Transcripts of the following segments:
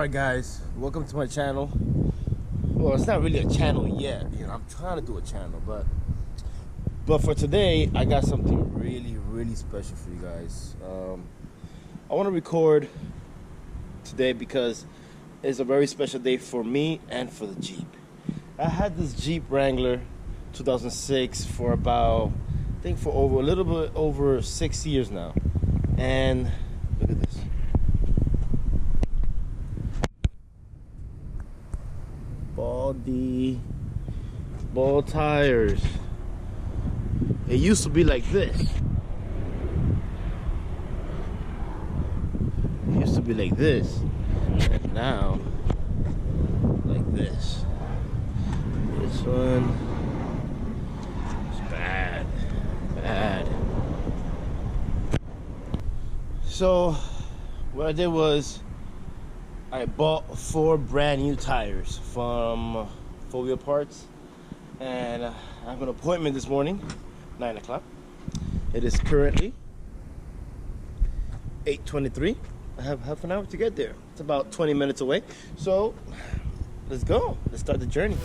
Alright guys, welcome to my channel. Well, it's not really a channel yet, you know, I'm trying to do a channel, but for today I got something really special for you guys. I want to record today because it's a very special day for me and for the Jeep. I had this Jeep Wrangler 2006 for about, I think for a little bit over 6 years now. And look at this. Ball tires. It used to be like this. It used to be like this. And now, like this. This one is bad. So, what I did was, I bought 4 brand new tires from 4-Wheel Parts, and I have an appointment this morning, 9 o'clock. It is currently 8:23. I have half an hour to get there. It's about 20 minutes away. So let's go. Let's start the journey.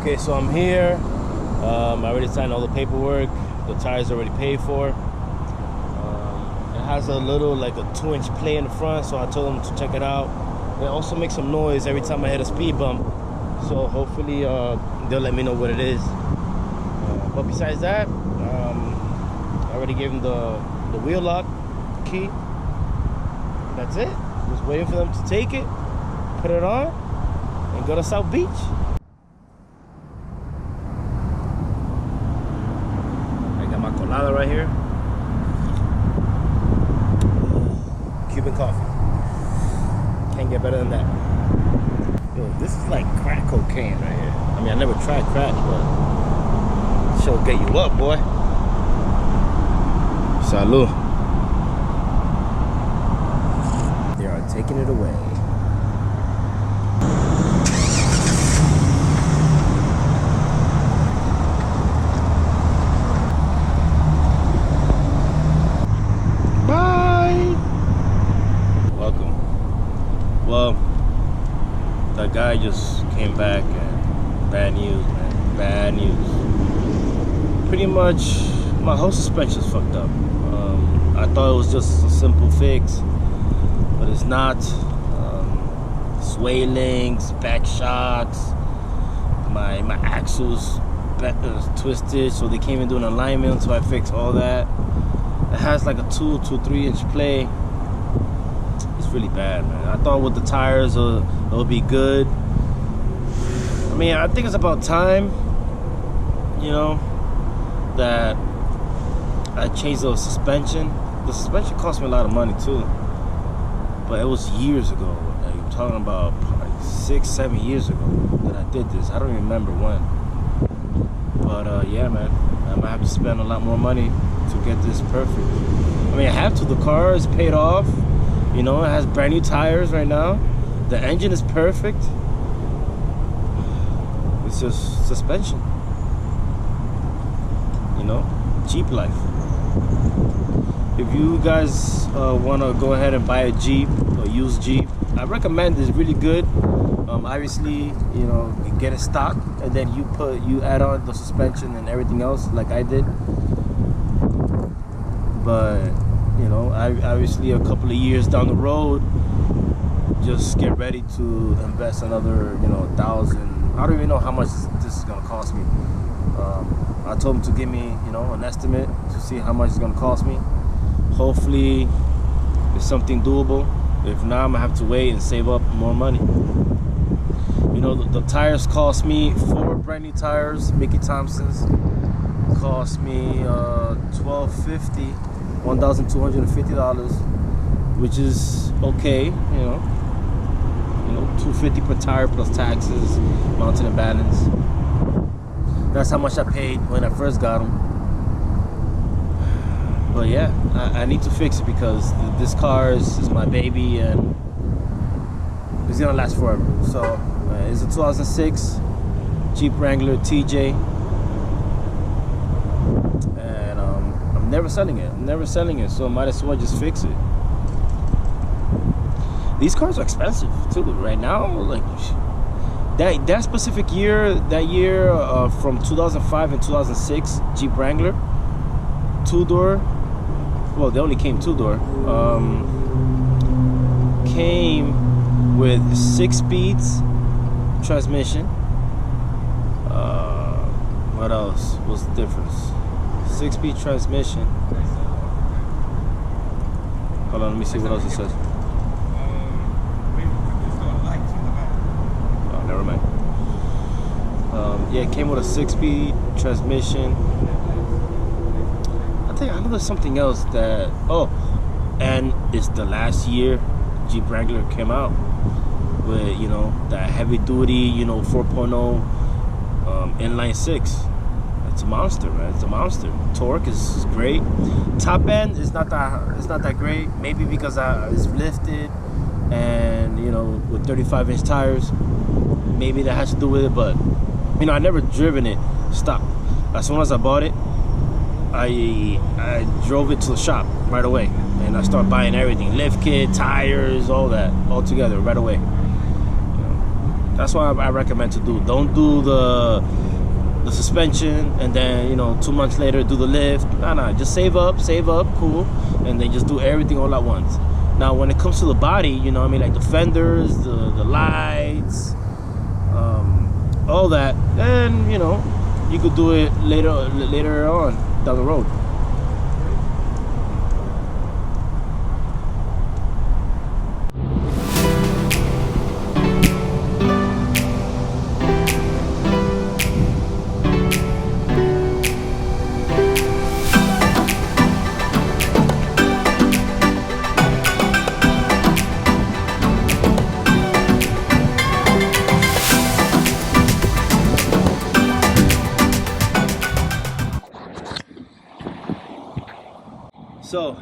Okay, so I'm here. I already signed all the paperwork. The tires already paid for. It has a little, like a 2-inch plate in the front, so I told them to check it out. It also makes some noise every time I hit a speed bump, so hopefully they'll let me know what it is. But besides that, I already gave them the wheel lock key. That's it. Just waiting for them to take it, put it on, and go to South Beach. Colada right here. Cuban coffee. Can't get better than that. Yo, this is like crack cocaine right here. I mean, I never tried crack, but she'll get you up, boy. Salud. They are taking it away. Well, that guy just came back and bad news, man. Bad news. Pretty much, my whole suspension's fucked up. I thought it was just a simple fix, but it's not. Sway links, back shocks, my axles twisted, so they came and do an alignment, so I fixed all that. It has like a 2 to 3 inch play. Really bad, man. I thought with the tires it'll be good. I mean, I think it's about time, you know, that I changed the suspension. The suspension cost me a lot of money too, but it was years ago. Like, I'm talking about probably 6-7 years ago that I did this. I don't even remember when, but yeah, man, I might have to spend a lot more money to get this perfect. I mean, I have to. The car is paid off. You know, it has brand new tires right now. The engine is perfect. It's just suspension. You know, Jeep life. If you guys want to go ahead and buy a Jeep or used Jeep, I recommend it's really good. Obviously, you know, you get it stock and then you add on the suspension and everything else like I did. But you know, obviously a couple of years down the road, just get ready to invest another, you know, $1,000. I don't even know how much this is gonna cost me. I told him to give me, you know, an estimate to see how much it's gonna cost me. Hopefully, it's something doable. If not, I'm gonna have to wait and save up more money. You know, the tires cost me 4 brand new tires, Mickey Thompson's. Cost me $1,250. $1,250, which is okay, you know. You know, $250 per tire plus taxes, mounted and balance. That's how much I paid when I first got them. But yeah, I need to fix it because this car is my baby and it's gonna last forever. So it's a 2006 Jeep Wrangler TJ, and I'm never selling it. I'm never selling it, so I might as well just fix it. These cars are expensive too right now. Like that specific year, from 2005 and 2006 Jeep Wrangler, two-door. Well, they only came two-door. Came with 6 speeds transmission. What else? What's the difference? 6-speed transmission. Hold on, let me see what else it says. Oh, never mind. Yeah, it came with a 6-speed transmission. I know there's something else that. Oh, and it's the last year Jeep Wrangler came out with, you know, that heavy duty, 4.0 inline 6. It's a monster, man. It's a monster. Torque is great. Top end is not that great. Maybe because it's lifted and, with 35-inch tires. Maybe that has to do with it. But I never driven it. Stop. As soon as I bought it, I drove it to the shop right away, and I started buying everything, lift kit, tires, all that, all together right away. That's what I recommend to do. Don't do the suspension and then 2 months later do the lift. Nah, just save up, cool, and then just do everything all at once. Now when it comes to the body, like the fenders, the lights, all that, then you could do it later on down the road. So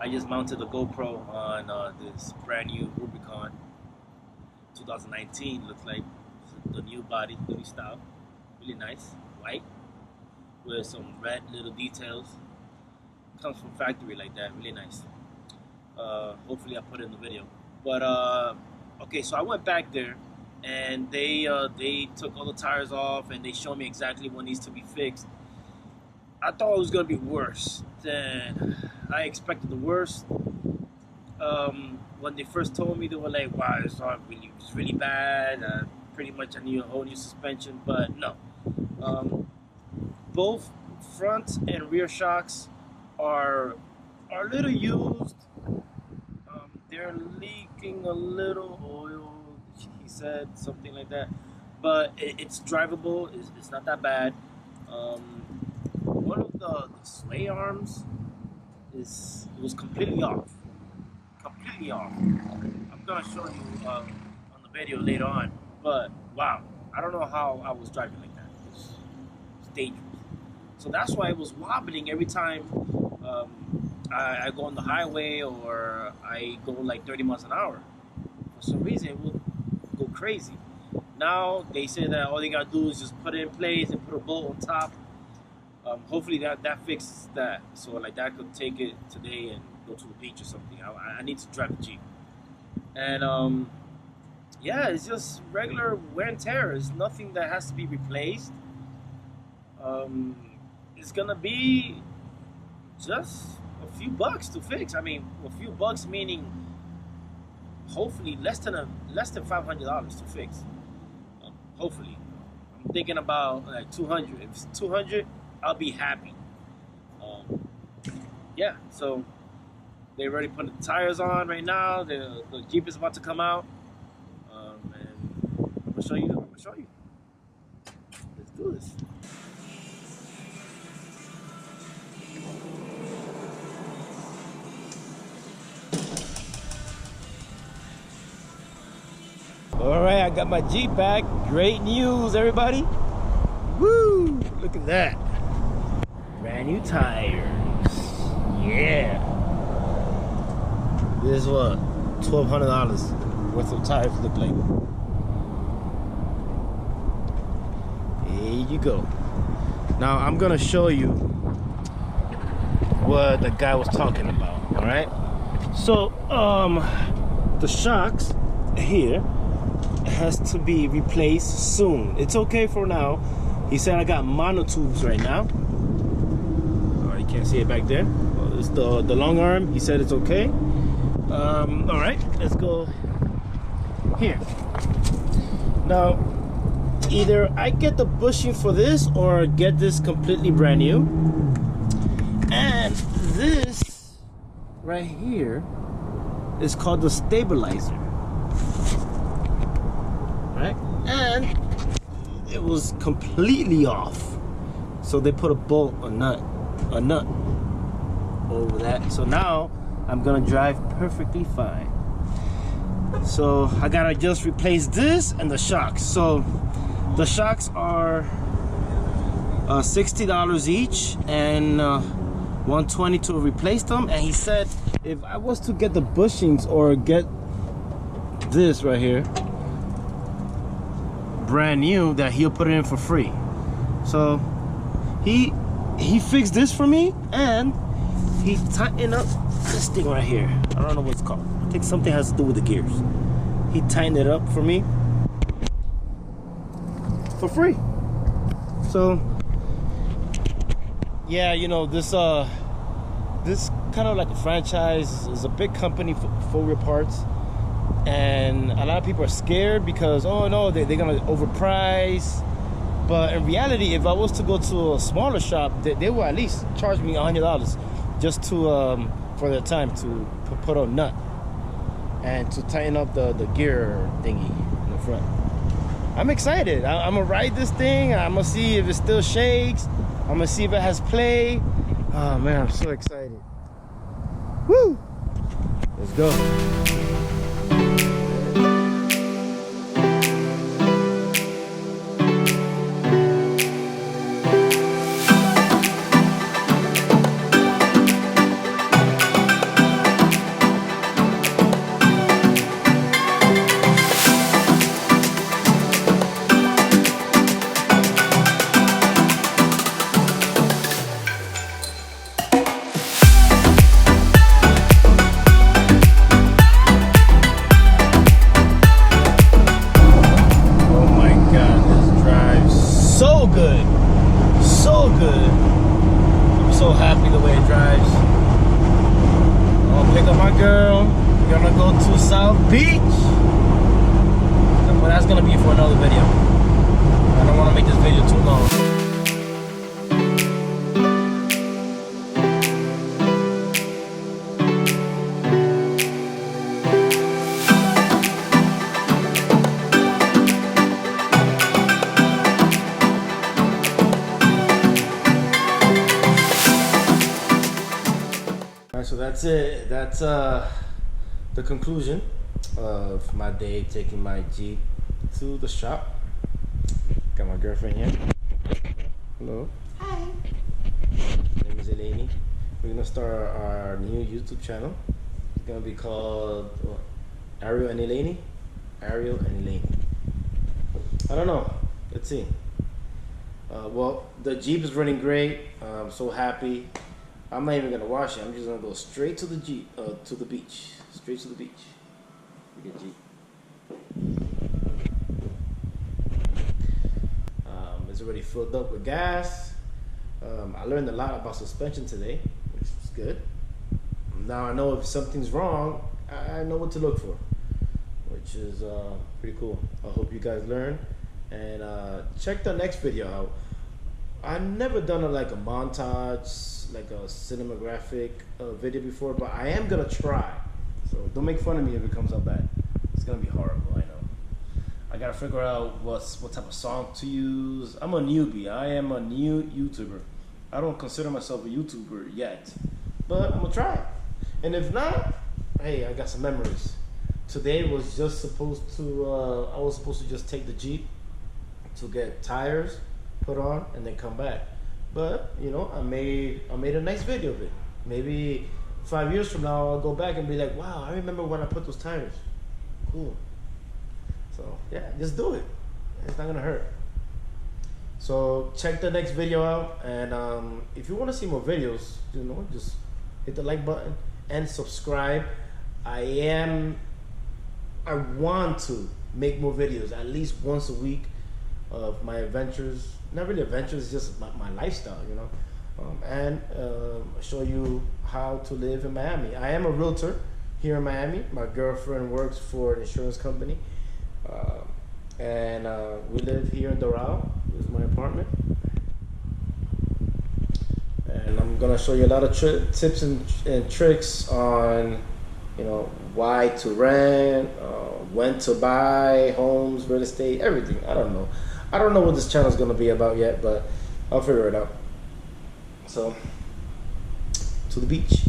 I just mounted a GoPro on this brand new Rubicon 2019. Looks like the new body, the new style. Really nice, white with some red little details. Comes from factory like that, really nice. Hopefully I put it in the video. But okay, so I went back there and they took all the tires off and they showed me exactly what needs to be fixed. I thought it was gonna be worse than I expected. The worst. When they first told me, they were like, "Wow, it's really bad. Pretty much, I need a whole new suspension." But no, both front and rear shocks are a little used. They're leaking a little oil. He said something like that, but it's drivable. It's not that bad. One of the sway arms was completely off. Completely off. I'm gonna show you on the video later on. But wow, I don't know how I was driving like that. It's dangerous. So that's why it was wobbling every time I go on the highway or I go like 30 miles an hour. For some reason, it will go crazy. Now they say that all they gotta do is just put it in place and put a bolt on top. Hopefully that fixes that, so like that could take it today and go to the beach or something. I need to drive the Jeep, and yeah, it's just regular wear and tear. It's nothing that has to be replaced. It's gonna be just a few bucks to fix. I mean, a few bucks meaning hopefully less than $500 to fix. Hopefully, I'm thinking about like 200. If it's 200. I'll be happy. Yeah, so they already put the tires on right now. The Jeep is about to come out, and I'm gonna show you. Let's do this. I got my Jeep back. Great news, everybody. Woo! Look at that. Brand new tires. Yeah. This is what? $1,200 worth of tires look like. There you go. Now I'm gonna show you what the guy was talking about. All right. So the shocks here has to be replaced soon. It's okay for now. He said I got monotubes right now. You can't see it back there. Well, it's the long arm. He said it's okay. All right, let's go here. Now, either I get the bushing for this or get this completely brand new. And this right here is called the stabilizer. Right? And it was completely off. So they put a nut over that. So now I'm gonna drive perfectly fine. So I gotta just replace this and the shocks. So the shocks are $60 each and $120 to replace them. And he said if I was to get the bushings or get this right here brand new, that he'll put it in for free. So he fixed this for me, and he tightened up this thing right here. I don't know what it's called. I think something has to do with the gears. He tightened it up for me for free. So yeah, you know, this kind of like a franchise is a big company for four-wheel parts, and a lot of people are scared because, oh no, they're gonna overprice. But in reality, if I was to go to a smaller shop, they will at least charge me $100 just to for their time to put a nut and to tighten up the gear thingy in the front. I'm excited. I'm gonna ride this thing. I'm gonna see if it still shakes. I'm gonna see if it has play. Oh man, I'm so excited. Woo! Let's go. So good. I'm so happy the way it drives. I'll pick up my girl. We're gonna go to South Beach. But that's gonna be for another video. I don't want to make this video too long. So that's it. That's the conclusion of my day taking my Jeep to the shop. Got my girlfriend here. Hello. Hi. My name is Eleni. We're gonna start our new YouTube channel. It's gonna be called Ariel and Eleni. Ariel and Eleni. I don't know. Let's see. Well, the Jeep is running great. I'm so happy. I'm not even gonna wash it. I'm just gonna go straight to the Jeep, to the beach. Straight to the beach. Look at Jeep. It's already filled up with gas. I learned a lot about suspension today, which was good. Now I know if something's wrong, I know what to look for, which is pretty cool. I hope you guys learn, and check the next video out. I've never done a montage, like a cinematographic video before, but I am gonna try. So don't make fun of me if it comes out bad. It's gonna be horrible, I know. I gotta figure out what type of song to use. I'm a newbie. I am a new YouTuber. I don't consider myself a YouTuber yet, but I'm gonna try. And if not, hey, I got some memories. today was just supposed to, I was supposed to just take the Jeep to get tires put on and then come back. But you know, I made a nice video of it. Maybe 5 years from now, I'll go back and be like, wow, I remember when I put those tires. Cool. So yeah, just do it. It's not gonna hurt. So check the next video out, and if you want to see more videos, you know, just hit the like button and subscribe. I want to make more videos at least once a week of my adventures. Not really adventures, just my lifestyle, you know, and show you how to live in Miami. I am a realtor here in Miami. My girlfriend works for an insurance company, and we live here in Doral. This is my apartment, and I'm gonna show you a lot of tips and tricks on, you know, why to rent, when to buy homes, real estate, everything. I don't know what this channel is gonna be about yet, but I'll figure it out. So, to the beach.